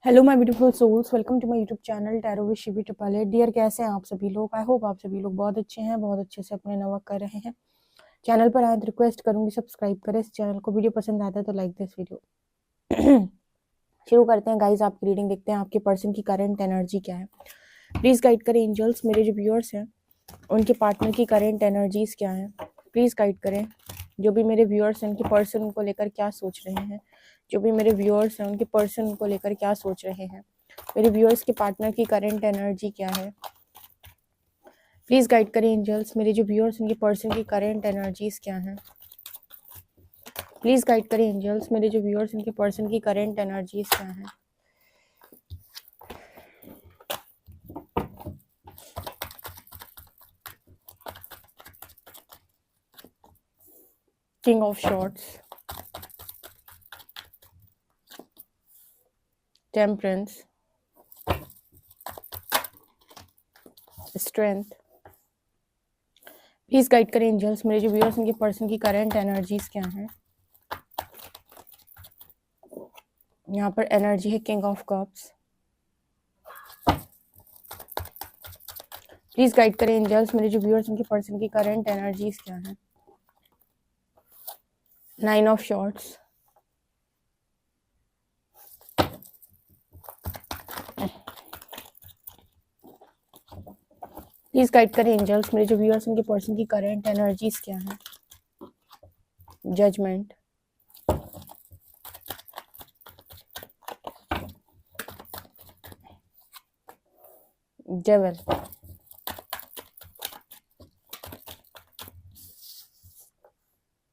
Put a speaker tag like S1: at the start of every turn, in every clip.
S1: Hello my beautiful souls, welcome to my YouTube channel tarot with Shivi triple eight. Dear, कैसे हैं आप सभी लोग? आई होप आप सभी लोग बहुत अच्छे हैं, बहुत अच्छे से अपने नवर्क कर रहे हैं। चैनल पर आए तो रिक्वेस्ट करूंगी सब्सक्राइब करें इस चैनल को। वीडियो पसंद आता है तो लाइक दिस वीडियो। शुरू करते हैं गाइज आपकी रीडिंग। देखते हैं आपके पर्सन की करंट एनर्जी क्या है। प्लीज गाइड करें एंजल्स, मेरे जो व्यूअर्स हैं उनके पार्टनर की करंट एनर्जीज क्या है। प्लीज गाइड करें जो भी मेरे व्यूअर्स हैं उनके पर्सन को लेकर क्या सोच रहे हैं। जो भी मेरे व्यूअर्स हैं उनके पर्सन को लेकर क्या सोच रहे हैं। मेरे व्यूअर्स के पार्टनर की करंट एनर्जी क्या है। प्लीज गाइड करें एंजल्स, मेरे जो व्यूअर्स उनके पर्सन की करंट एनर्जीज क्या है। प्लीज गाइड करें एंजल्स, मेरे जो व्यूअर्स उनके पर्सन की करंट एनर्जीज क्या है। King of shorts, temperance, strength. Please guide करें एंजल्स, मेरे जो व्यूअर्स उनके पर्सन की करंट एनर्जीज क्या है। यहाँ पर एनर्जी है king of cups. Please guide करें एंजल्स, मेरे जो व्यूअर्स उनके पर्सन की करंट एनर्जीज क्या है। Nine of shorts, please guide करें एंजल्स, मेरे जो व्यूअर्स उनके पर्सन की करंट एनर्जीज क्या है। Judgement, devil,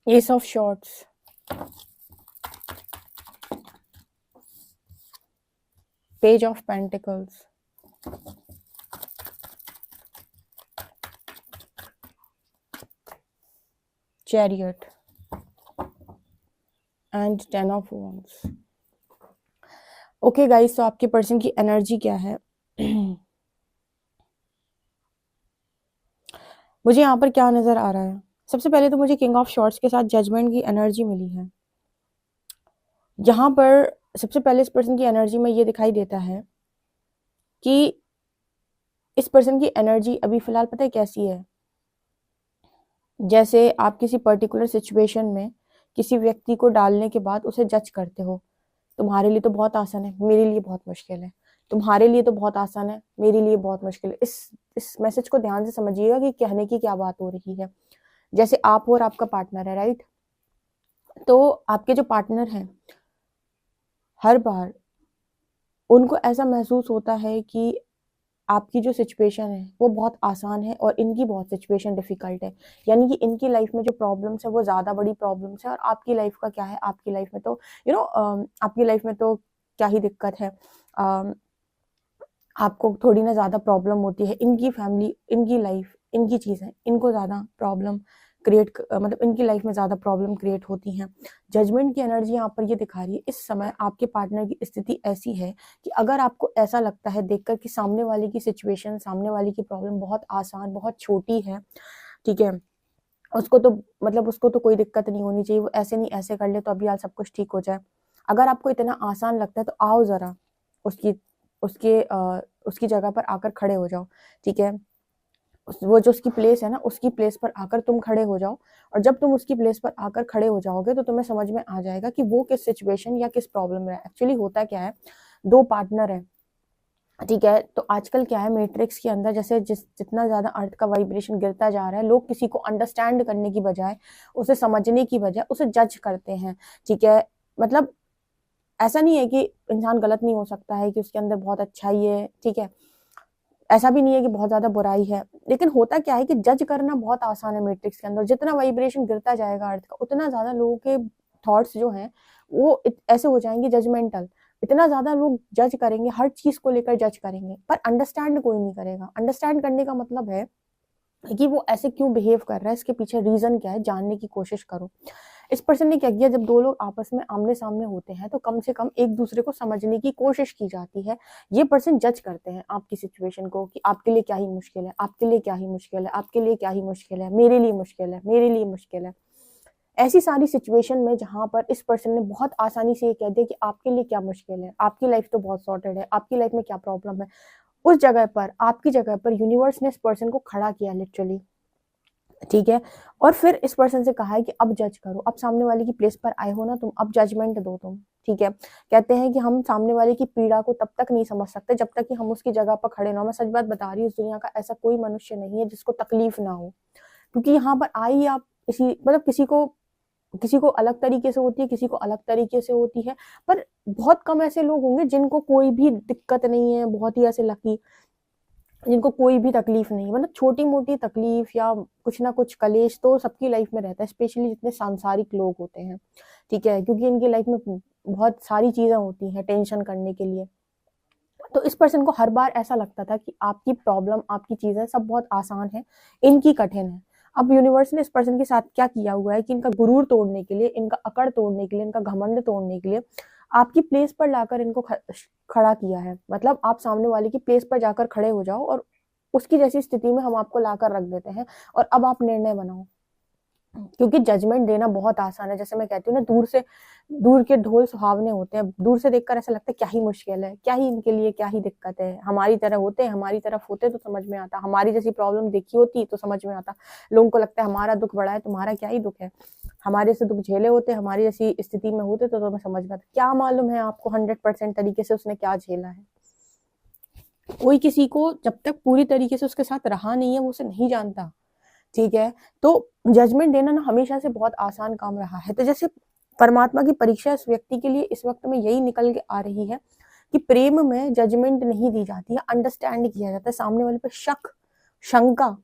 S1: ace of swords, page of pentacles, chariot and ten of wands। Okay guys, तो आपके पर्सन की एनर्जी क्या है। मुझे यहाँ पर क्या नजर आ रहा है। सबसे पहले तो मुझे किंग ऑफ शॉर्ट्स के साथ जजमेंट की एनर्जी मिली है। यहाँ पर सबसे पहले इस पर्सन की एनर्जी में ये दिखाई देता है कि इस पर्सन की एनर्जी अभी फिलहाल पता है कैसी है। जैसे आप किसी पर्टिकुलर सिचुएशन में किसी व्यक्ति को डालने के बाद उसे जज करते हो। तुम्हारे लिए तो बहुत आसान है, मेरे लिए बहुत मुश्किल है। तुम्हारे लिए तो बहुत आसान है, मेरे लिए बहुत मुश्किल है। इस मैसेज को ध्यान से समझिएगा कि कहने की क्या बात हो रही है। जैसे आप हो और आपका पार्टनर है, राइट। तो आपके जो पार्टनर हैं, हर बार उनको ऐसा महसूस होता है कि आपकी जो सिचुएशन है वो बहुत आसान है और इनकी बहुत सिचुएशन डिफिकल्ट है। यानी कि इनकी लाइफ में जो प्रॉब्लम्स है वो ज़्यादा बड़ी प्रॉब्लम्स है और आपकी लाइफ का क्या है, आपकी लाइफ में तो आपकी लाइफ में तो क्या ही दिक्कत है। आपको थोड़ी ना ज़्यादा प्रॉब्लम होती है। इनकी फैमिली, इनकी लाइफ, इनकी चीज़ें इनको ज़्यादा प्रॉब्लम क्रिएट, मतलब इनकी लाइफ में ज़्यादा प्रॉब्लम क्रिएट होती हैं। जजमेंट की एनर्जी यहाँ पर ये दिखा रही है, इस समय आपके पार्टनर की स्थिति ऐसी है कि अगर आपको ऐसा लगता है देखकर कि सामने वाले की सिचुएशन, सामने वाले की प्रॉब्लम बहुत आसान, बहुत छोटी है, ठीक है, उसको तो मतलब उसको तो कोई दिक्कत नहीं होनी चाहिए, वो ऐसे नहीं ऐसे कर ले तो अभी आज सब कुछ ठीक हो जाए। अगर आपको इतना आसान लगता है तो आओ ज़रा उसकी उसके उसकी जगह पर आकर खड़े हो जाओ, ठीक है। वो जो उसकी प्लेस है ना, उसकी प्लेस पर आकर तुम खड़े हो जाओ। और जब तुम उसकी प्लेस पर आकर खड़े हो जाओगे तो तुम्हें समझ में आ जाएगा कि वो किस सिचुएशन या किस प्रॉब्लम में है। एक्चुअली होता क्या है, दो पार्टनर है, ठीक है। तो आजकल क्या है, मैट्रिक्स के अंदर जैसे जितना ज्यादा अर्थ का वाइब्रेशन गिरता जा रहा है, लोग किसी को अंडरस्टैंड करने की बजाय, उसे समझने की बजाय उसे जज करते हैं, ठीक है। मतलब ऐसा नहीं है कि इंसान गलत नहीं हो सकता है, कि उसके अंदर बहुत अच्छाई है, ठीक है। ऐसा भी नहीं है कि बहुत ज्यादा बुराई है। लेकिन होता क्या है कि जज करना बहुत आसान है मैट्रिक्स के अंदर। जितना वाइब्रेशन गिरता जाएगा अर्थ का, उतना ज्यादा लोगों के थॉट्स जो हैं वो ऐसे हो जाएंगे जजमेंटल। इतना ज्यादा लोग जज करेंगे, हर चीज को लेकर जज करेंगे, पर अंडरस्टैंड कोई नहीं करेगा। अंडरस्टैंड करने का मतलब है कि वो ऐसे क्यों बिहेव कर रहा है, इसके पीछे रीजन क्या है, जानने की कोशिश करो। इस पर्सन ने क्या किया, जब दो लोग आपस में आमने सामने होते हैं तो कम से कम एक दूसरे को समझने की कोशिश की जाती है। ये पर्सन जज करते हैं आपकी सिचुएशन को कि आपके लिए क्या ही मुश्किल है, आपके लिए क्या ही मुश्किल है, आपके लिए क्या ही मुश्किल है, मेरे लिए मुश्किल है, मेरे लिए मुश्किल है। ऐसी सारी सिचुएशन में जहां पर इस पर्सन ने बहुत आसानी से ये कह दिया कि आपके लिए क्या मुश्किल है, आपकी लाइफ तो बहुत सॉर्टेड है, आपकी लाइफ में क्या प्रॉब्लम है, उस जगह पर, आपकी जगह पर यूनिवर्स ने इस पर्सन को खड़ा किया लिटरली, ठीक है। और फिर इस पर्सन से कहा है कि अब जज करो, अब सामने वाले की प्लेस पर आए हो ना तुम, अब जजमेंट दो तुम, ठीक है। कहते हैं कि हम सामने वाले की पीड़ा को तब तक नहीं समझ सकते जब तक कि हम उसकी जगह पर खड़े ना हो। मैं सच बात बता रही हूँ, इस दुनिया का ऐसा कोई मनुष्य नहीं है जिसको तकलीफ ना हो, क्योंकि यहाँ पर आई आप इसी मतलब किसी को अलग तरीके से होती है, किसी को अलग तरीके से होती है, पर बहुत कम ऐसे लोग होंगे जिनको कोई भी दिक्कत नहीं है, बहुत ही ऐसे लकी जिनको कोई भी तकलीफ नहीं, मतलब छोटी मोटी तकलीफ या कुछ ना कुछ कलेश तो सबकी लाइफ में रहता है, स्पेशली जितने सांसारिक लोग होते हैं, ठीक है, क्योंकि इनकी लाइफ में बहुत सारी चीजें होती हैं टेंशन करने के लिए। तो इस पर्सन को हर बार ऐसा लगता था कि आपकी प्रॉब्लम, आपकी चीजें सब बहुत आसान है, इनकी कठिन है। अब यूनिवर्स ने इस पर्सन के साथ क्या किया हुआ है कि इनका गुरूर तोड़ने के लिए, इनका अकड़ तोड़ने के लिए, इनका घमंड तोड़ने के लिए आपकी प्लेस पर लाकर इनको खड़ा किया है। मतलब आप सामने वाले की प्लेस पर जाकर खड़े हो जाओ और उसकी जैसी स्थिति में हम आपको लाकर रख देते हैं और अब आप निर्णय बनाओ, क्योंकि जजमेंट देना बहुत आसान है। जैसे मैं कहती हूँ ना, दूर के ढोल सुहावने होते हैं, दूर से देखकर ऐसा लगता है क्या ही मुश्किल है, क्या ही इनके लिए, क्या ही दिक्कत है, हमारी तरह होते हैं, हमारी तरफ होते तो समझ में आता, हमारी जैसी प्रॉब्लम देखी होती तो समझ में आता। लोगों को लगता है हमारा दुख बड़ा है, तुम्हारा क्या ही दुख है, हमारे से दुख झेले होते, हमारी जैसी स्थिति में होते तो तुम्हें समझ में आता। क्या मालूम है आपको 100% तरीके से उसने क्या झेला है। कोई किसी को जब तक पूरी तरीके से उसके साथ रहा नहीं है वो उसे नहीं जानता, ठीक है। तो जजमेंट देना ना हमेशा से बहुत आसान काम रहा है। तो जैसे परमात्मा की परीक्षा इस व्यक्ति के लिए इस वक्त में यही निकल के आ रही है कि प्रेम में जजमेंट नहीं दी जाती है, अंडरस्टैंड किया जाता है, सामने वाले पे शंका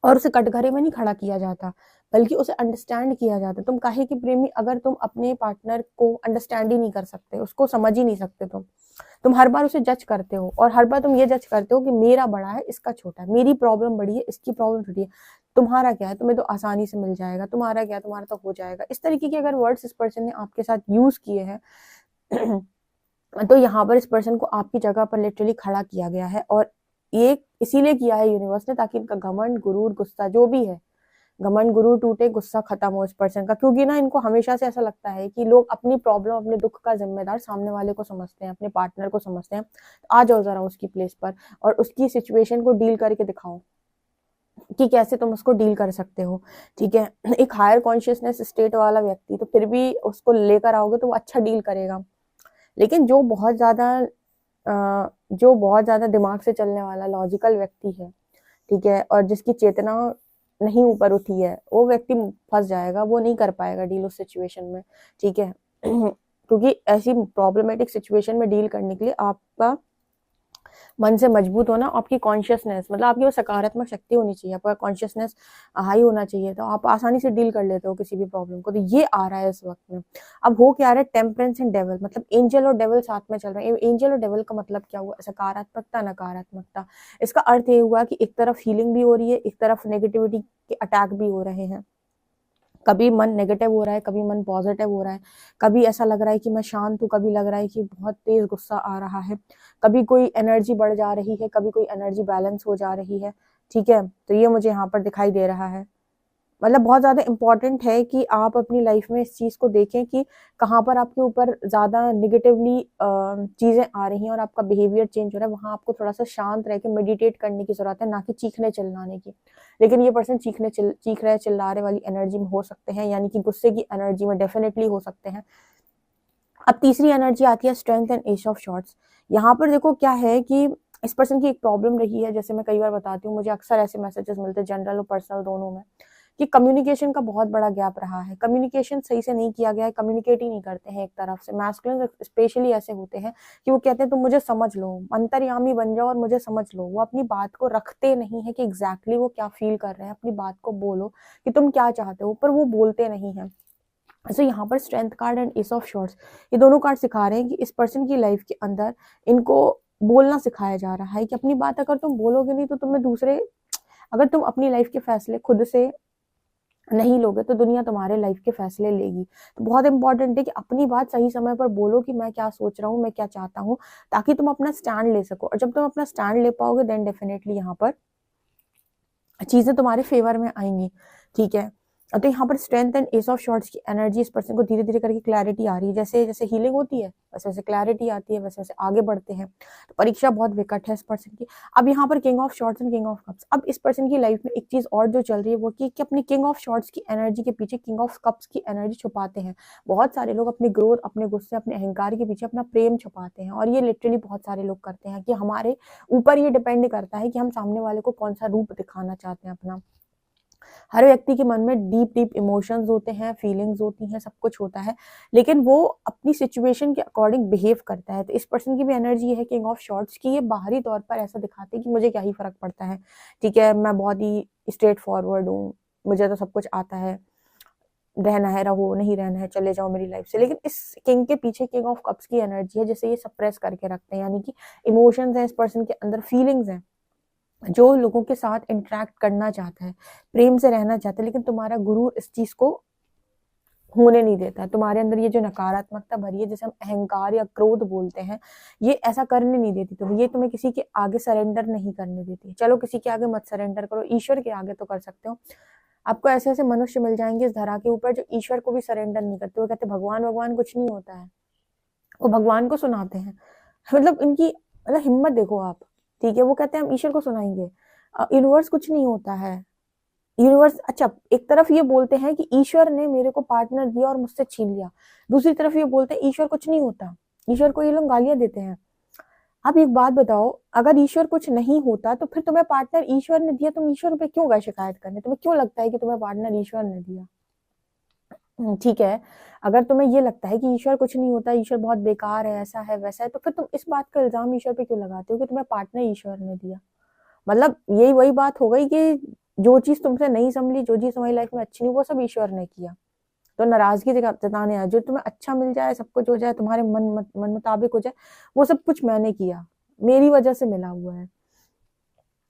S1: और उसे कटघरे में नहीं खड़ा किया जाता, बल्कि उसे अंडरस्टैंड किया जाता है। तुम काहे की प्रेमी अगर तुम अपने पार्टनर को अंडरस्टैंड ही नहीं कर सकते, उसको समझ ही नहीं सकते, तुम हर बार उसे जज करते हो और हर बार तुम ये जज करते हो कि मेरा बड़ा है, इसका छोटा है, मेरी प्रॉब्लम बड़ी है, इसकी प्रॉब्लम छोटी है, तुम्हारा क्या है, तुम्हें तो आसानी से मिल जाएगा, तुम्हारा क्या है, तुम्हारा तो हो जाएगा। इस तरीके के अगर वर्ड्स इस पर्सन ने आपके साथ यूज किए हैं तो यहाँ पर इस पर्सन को आपकी जगह पर लिटरली खड़ा किया गया है। और ये इसीलिए किया है यूनिवर्स ने, ताकि इनका घमंड, गुरूर, गुस्सा जो भी है, घमंड, गुरूर टूटे, गुस्सा खत्म हो इस पर्सन का। क्योंकि ना इनको हमेशा से ऐसा लगता है कि लोग अपनी प्रॉब्लम, अपने दुख का जिम्मेदार सामने वाले को समझते हैं, अपने पार्टनर को समझते हैं। आ जाओ जरा उसकी प्लेस पर और उसकी सिचुएशन को डील करके दिखाओ कि कैसे तुम उसको डील कर सकते हो, ठीक है। एक हायर कॉन्शियसनेस स्टेट वाला व्यक्ति तो फिर भी उसको लेकर आओगे तो वो अच्छा डील करेगा, लेकिन जो बहुत ज्यादा दिमाग से चलने वाला लॉजिकल व्यक्ति है, ठीक है, और जिसकी चेतना नहीं ऊपर उठी है, वो व्यक्ति फंस जाएगा, वो नहीं कर पाएगा डील उस सिचुएशन में, ठीक है। क्योंकि ऐसी प्रॉब्लमेटिक सिचुएशन में डील करने के लिए आपका मन से मजबूत होना, आपकी कॉन्शियसनेस, मतलब आपकी वो सकारात्मक शक्ति होनी चाहिए, आपका कॉन्शियसनेस हाई होना चाहिए, तो आप आसानी से डील कर लेते हो किसी भी प्रॉब्लम को। तो ये आ रहा है इस वक्त में। अब हो क्या रहा है, टेम्परेंस एंड डेविल, मतलब एंजल और डेविल साथ में चल रहे हैं। एंजल और डेविल का मतलब क्या हुआ, सकारात्मकता, नकारात्मकता। इसका अर्थ ये हुआ कि एक तरफ हीलिंग भी हो रही है, एक तरफ नेगेटिविटी के अटैक भी हो रहे हैं। कभी मन नेगेटिव हो रहा है, कभी मन पॉजिटिव हो रहा है, कभी ऐसा लग रहा है कि मैं शांत हूँ, कभी लग रहा है कि बहुत तेज गुस्सा आ रहा है, कभी कोई एनर्जी बढ़ जा रही है, कभी कोई एनर्जी बैलेंस हो जा रही है, ठीक है। तो ये मुझे यहाँ पर दिखाई दे रहा है। मतलब बहुत ज्यादा इंपॉर्टेंट है कि आप अपनी लाइफ में इस चीज को देखें कि कहाँ पर आपके ऊपर ज्यादा निगेटिवली चीजें आ रही हैं और आपका बिहेवियर चेंज हो रहा है, वहां आपको थोड़ा सा शांत रह के मेडिटेट करने की जरूरत है, ना कि चीखने चिल्लाने की। लेकिन ये पर्सन चीख रहे चिल्ला रहे वाली एनर्जी में हो सकते हैं, यानी कि गुस्से की एनर्जी में डेफिनेटली हो सकते हैं। अब तीसरी एनर्जी आती है strength and S of shorts. यहाँ पर देखो क्या है कि इस पर्सन की एक प्रॉब्लम रही है, जैसे मैं कई बार बताती हूँ, मुझे अक्सर ऐसे मैसेजेस मिलते हैं जनरल और पर्सनल दोनों में, कि कम्युनिकेशन का बहुत बड़ा गैप रहा है, कम्युनिकेशन सही से नहीं किया गया है, कम्युनिकेट ही नहीं करते हैं एक तरफ से। मैस्कुलिन स्पेशली ऐसे होते हैं कि वो कहते हैं तुम मुझे समझ लो, अंतर्यामी बन जाओ और मुझे समझ लो। वो अपनी बात को रखते नहीं है कि एग्जैक्टली वो क्या फील कर रहे हैं, अपनी बात को बोलो कि तुम क्या चाहते हो, पर वो बोलते नहीं है। तो यहाँ पर strength card and S of shorts, ये दोनों कार्ड सिखा रहे हैं कि इस पर्सन की लाइफ के अंदर इनको बोलना सिखाया जा रहा है कि अपनी बात अगर तुम बोलोगे नहीं तो तुम्हें अगर तुम अपनी लाइफ के फैसले खुद से नहीं लोगे तो दुनिया तुम्हारे लाइफ के फैसले लेगी। तो बहुत इंपॉर्टेंट है कि अपनी बात सही समय पर बोलो कि मैं क्या सोच रहा हूँ, मैं क्या चाहता हूँ, ताकि तुम अपना स्टैंड ले सको। और जब तुम अपना स्टैंड ले पाओगे देन डेफिनेटली यहाँ पर चीजें तुम्हारे फेवर में आएंगी, ठीक है। तो यहाँ पर strength and S of shorts की एनर्जी इस पर्सन को धीरे धीरे करके क्लैरिटी आ रही है। जैसे जैसे हीलिंग होती है वैसे वैसे क्लैरिटी आती है, वैसे वैसे आगे बढ़ते हैं। तो परीक्षा बहुत विकट है इस पर्सन की। अब यहाँ पर king of shorts and king of cups. अब इस पर्सन की लाइफ में एक चीज और जो चल रही है वो कि अपनी किंग ऑफ शॉर्ट्स की एनर्जी के पीछे किंग ऑफ कप्स की एनर्जी छुपाते हैं। बहुत सारे लोग अपनी ग्रोथ, अपने गुस्से, अपने अहंकार के पीछे अपना प्रेम छुपाते हैं, और ये लिटरली बहुत सारे लोग करते हैं कि हमारे ऊपर ये डिपेंड करता है कि हम सामने वाले को कौन सा रूप दिखाना चाहते हैं अपना। हर व्यक्ति के मन में डीप डीप इमोशंस होते हैं, फीलिंग्स होती हैं, सब कुछ होता है, लेकिन वो अपनी सिचुएशन के अकॉर्डिंग बिहेव करता है। तो इस पर्सन की भी एनर्जी है किंग ऑफ शॉर्ट्स की। ये बाहरी तौर पर ऐसा दिखाते हैं कि मुझे क्या ही फर्क पड़ता है, ठीक है, मैं बहुत ही स्ट्रेट फॉरवर्ड हूँ, मुझे तो सब कुछ आता है, रहना है रहो, नहीं रहना है चले जाओ मेरी लाइफ से। लेकिन इस किंग के पीछे किंग ऑफ कप्स की एनर्जी है, जिसे ये सप्रेस करके रखते हैं। यानी कि इमोशंस हैं इस पर्सन के अंदर, फीलिंग्स हैं, जो लोगों के साथ इंटरेक्ट करना चाहता है, प्रेम से रहना चाहता है, लेकिन तुम्हारा गुरूर इस चीज को होने नहीं देता। तुम्हारे अंदर ये जो नकारात्मकता भरी है, जैसे हम अहंकार या क्रोध बोलते हैं, ये ऐसा करने नहीं देती तुम्हें। ये तुम्हें किसी के आगे सरेंडर नहीं करने देती। चलो किसी के आगे मत सरेंडर करो, ईश्वर के आगे तो कर सकते हो। आपको ऐसे ऐसे मनुष्य मिल जाएंगे इस धरा के ऊपर जो ईश्वर को भी सरेंडर नहीं करते। वो कहते भगवान भगवान कुछ नहीं होता है, वो भगवान को सुनाते हैं। मतलब इनकी मतलब हिम्मत देखो आप, ठीक है। वो कहते हैं हम ईश्वर को सुनाएंगे, यूनिवर्स कुछ नहीं होता है, यूनिवर्स। अच्छा, एक तरफ ये बोलते हैं कि ईश्वर ने मेरे को पार्टनर दिया और मुझसे छीन लिया, दूसरी तरफ ये बोलते हैं ईश्वर कुछ नहीं होता। ईश्वर को ये लोग गालियां देते हैं। आप एक बात बताओ, अगर ईश्वर कुछ नहीं होता तो फिर तुम्हें पार्टनर ईश्वर ने दिया, तुम ईश्वर पे क्यों गए शिकायत करने? तुम्हें क्यों लगता है कि तुम्हें पार्टनर ईश्वर ने दिया? ठीक है, अगर तुम्हें ये लगता है कि ईश्वर कुछ नहीं होता, ईश्वर बहुत बेकार है, ऐसा है वैसा है, तो फिर तुम इस बात का इल्जाम ईश्वर पे क्यों लगाते हो कि तुम्हें पार्टनर ईश्वर ने दिया? मतलब यही वही बात हो गई कि जो चीज तुमसे नहीं संभली, जो चीज तुम्हारी लाइफ में अच्छी नहीं, वो सब ईश्वर ने किया। तो नाराजगी जताने आए, जो तुम्हें अच्छा मिल जाए, सब कुछ हो जाए, तुम्हारे मन मुताबिक हो जाए, वो सब कुछ मैंने किया, मेरी वजह से मिला हुआ है,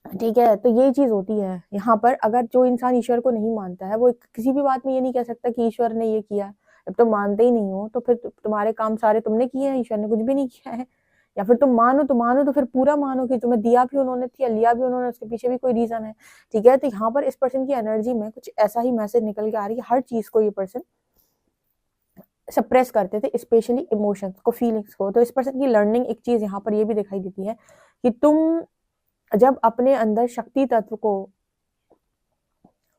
S1: ठीक है। तो यही चीज होती है यहाँ पर। अगर जो इंसान ईश्वर को नहीं मानता है, वो किसी भी बात में ये नहीं कह सकता कि ईश्वर ने ये किया। जब तुम मानते ही नहीं हो तो फिर तुम्हारे काम सारे तुमने किए हैं, ईश्वर ने कुछ भी नहीं किया है। या फिर तुम मानो तो फिर पूरा मानो कि तुम्हें दिया भी उन्होंने थी, लिया भी उन्होंने, उसके पीछे भी कोई रीजन है, ठीक है। तो यहाँ पर इस पर्सन की एनर्जी में कुछ ऐसा ही मैसेज निकल के आ रही है। हर चीज को ये पर्सन सप्रेस करते थे, स्पेशली इमोशंस को, फीलिंग्स को। तो इस पर्सन की लर्निंग एक चीज यहाँ पर ये भी दिखाई देती है कि तुम जब अपने अंदर शक्ति तत्व को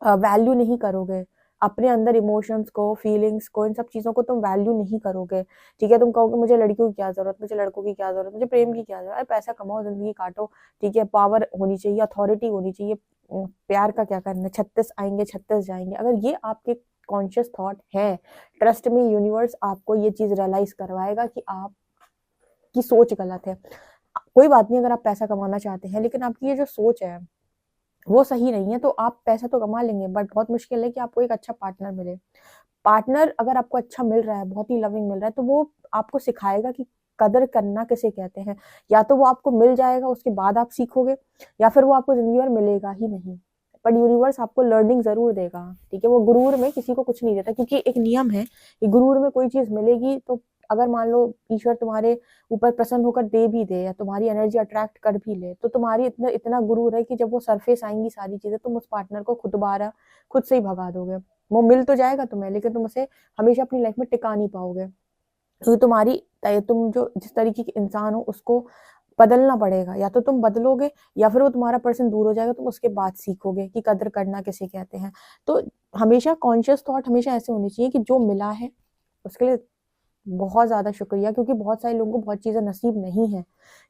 S1: वैल्यू नहीं करोगे, अपने अंदर इमोशंस को, फीलिंग्स को, इन सब चीजों को तुम वैल्यू नहीं करोगे, ठीक है। तुम कहोगे मुझे लड़कियों की क्या जरूरत, मुझे लड़कों की क्या जरूरत, मुझे प्रेम की क्या जरूरत, अरे पैसा कमाओ, जिंदगी काटो, ठीक है, पावर होनी चाहिए, अथॉरिटी होनी चाहिए, प्यार का क्या करना, 36 आएंगे 36 जाएंगे। अगर ये आपके कॉन्शियस थॉट है, ट्रस्ट में यूनिवर्स आपको ये चीज रियलाइज करवाएगा कि आपकी सोच गलत है। कोई बात नहीं, अगर आप पैसा कमाना चाहते हैं लेकिन आपकी ये जो सोच है वो सही नहीं है, तो आप पैसा तो कमा लेंगे, बट बहुत मुश्किल है कि आपको एक अच्छा पार्टनर मिले। पार्टनर अगर आपको अच्छा मिल रहा है, बहुत ही लविंग मिल रहा है, तो वो आपको सिखाएगा कि कदर करना किसे कहते हैं। या तो वो आपको मिल जाएगा, उसके बाद आप सीखोगे, या फिर वो आपको जिंदगी भर मिलेगा ही नहीं। पर यूनिवर्स आपको लर्निंग जरूर देगा, ठीक है। वो गुरूर में किसी को कुछ नहीं देता, क्योंकि एक नियम है कि गुरूर में कोई चीज मिलेगी तो अगर मान लो ईश्वर तुम्हारे ऊपर प्रसन्न होकर दे भी दे, या तुम्हारी एनर्जी अट्रैक्ट कर भी ले, तो तुम्हारी इतना इतना गुरूर है कि जब वो सरफेस आएंगी सारी चीजें, तुम उस पार्टनर को खुद से ही भगा दोगे। वो मिल तो जाएगा तुम्हें, लेकिन तुम उसे हमेशा अपनी लाइफ में टिका नहीं पाओगे, क्योंकि तुम जो जिस तरीके के इंसान हो उसको बदलना पड़ेगा। या तो तुम बदलोगे, या फिर वो तुम्हारा पर्सन दूर हो जाएगा, तुम उसके बाद सीखोगे कि कदर करना किसे कहते हैं। तो हमेशा कॉन्शियस थॉट हमेशा ऐसे होनी चाहिए कि जो मिला है उसके लिए बहुत ज्यादा शुक्रिया, क्योंकि बहुत सारे लोगों को बहुत चीजें नसीब नहीं है,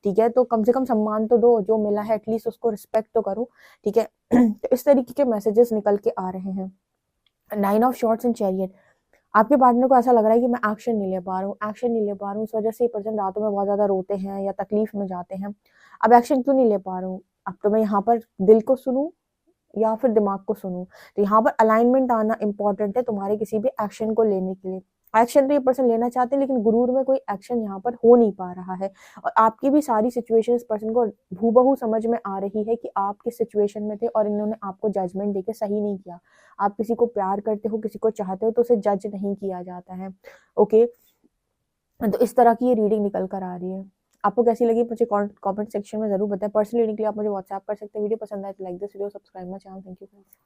S1: ठीक है। तो कम से कम सम्मान तो दो, जो मिला है एटलीस्ट उसको रिस्पेक्ट तो करो, ठीक है। तो इस तरीके के मैसेजेस निकल के आ रहे हैं। 9 ऑफ शॉर्ट्स एंड चैरियट। आपके पार्टनर को ऐसा लग रहा है कि मैं एक्शन नहीं ले पा रहा हूँ, एक्शन नहीं ले पा रहा हूँ, इस वजह से ये पर्सन रातों में बहुत ज्यादा रोते हैं या तकलीफ में जाते हैं। अब एक्शन क्यों नहीं ले पा रहा हूँ? अब तो मैं यहाँ पर दिल को सुनूं या फिर दिमाग को सुनूं? तो यहाँ पर अलाइनमेंट आना इंपॉर्टेंट है तुम्हारे किसी भी एक्शन को लेने के लिए। एक्शन तो ये पर्सन लेना चाहते हैं, लेकिन गुरूर में कोई एक्शन यहाँ पर हो नहीं पा रहा है। और आपकी भी सारी सिचुएशन इस पर्सन को हूबहू समझ में आ रही है कि आप किस सिचुएशन में थे, और इन्होंने आपको जजमेंट देके सही नहीं किया। आप किसी को प्यार करते हो, किसी को चाहते हो, तो उसे जज नहीं किया जाता है, ओके। तो इस तरह की ये रीडिंग निकल कर आ रही है। आपको कैसी लगी मुझे कमेंट सेक्शन में जरूर बताएं। पर्सनली रीडिंग के लिए आप मुझे व्हाट्सएप कर सकते हैं। वीडियो पसंद आए तो like this video, subscribe my channel. Thank you friends.